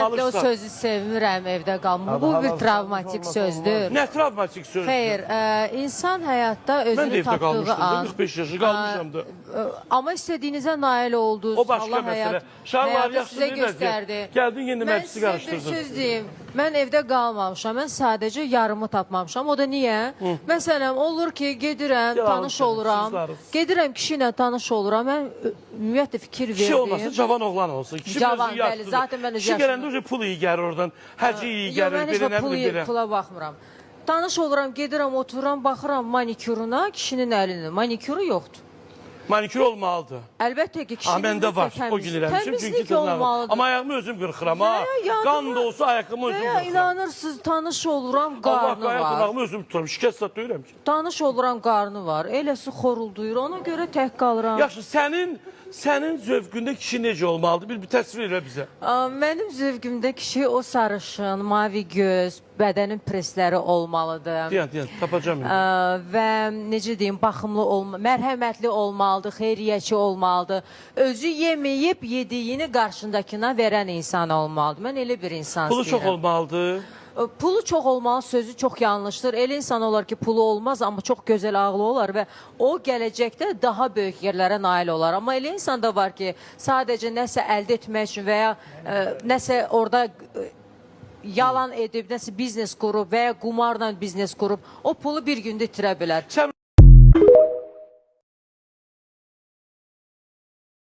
O sözü sevmirəm evdə qalmır. Bu bir travmatik sözdür. Nə travmatik sözdür? Xeyr, insan həyatda Mən də özünü evdə tapdığı qalmışdım da, an... 45 yaşı qalmışam da. Amma istədiyinizə nail oldunuz. O başqa Allah məsələ. Şarlar həyatı yaxşı sizə bilməz. göstərdi. Gəldin, yeni Mən məclisi sizə bir qarışdırdın. söz deyim. Mən evdə qalmamışam. Mən sadəcə yarımı tapmamışam. O da niyə? Məsələn, olur ki, gedirəm, tanış oluram. Gedirəm kişi ilə tanış oluram. Mən ümumiyyətlə fikir verdim. Kişi olmasın, cavan oğlan olsun. Kişi Cavan, bəli, zaten mən öz kişi gələndə pul iyi gəlir oradan. Həci iyi gəlir. Yox, mən heç pula baxmıram. Tanış oluram, gedirəm, otururam, baxıram manikuruna, kişinin əlinin. Manikuru yoxdur. Manikür olmalıdır. Əlbəttə ki, kişinin Məndə var, o gün eləmişim. təmizlik olmalıdır. Amma ayağımı özüm qırxıram, ha. Qan da olsa ayağımı özüm Veya qırxıram. inanırsınız, tanış oluram, qarnı Allah var. ayağımı özüm tuturam, şikəst zat deyirəm ki. Tanış oluram, qarnı var. Eləsi xorulduyur, ona görə tək qalıram. Yaxşı, sənin zövqündə kişi necə olmalıdır? Bir təsvir elə bizə. Mənim zövqümdə kişi o sarışın, mavi göz, bədənin presləri olmalıdır. Deyən, tapacam. Və necə deyim, baxımlı, mərhəmətli olmalıdır, xeyriyyəçi olmalıdır. Özü yeməyib, yediyini qarşındakına verən insan olmalıdır. Mən elə bir insan Pulu istəyirəm. çox olmalıdır. Pulu çox olmalı sözü çox yanlışdır. Elə insan olar ki, pulu olmaz, amma çox gözəl ağlı olar və o gələcəkdə daha böyük yerlərə nail olar. Amma elə insan da var ki, sadəcə nəsə əldə etmək üçün və ya nəsə orada yalan edib, nəsə biznes qurub və ya qumarla biznes qurub, o pulu bir gündə itirə bilər.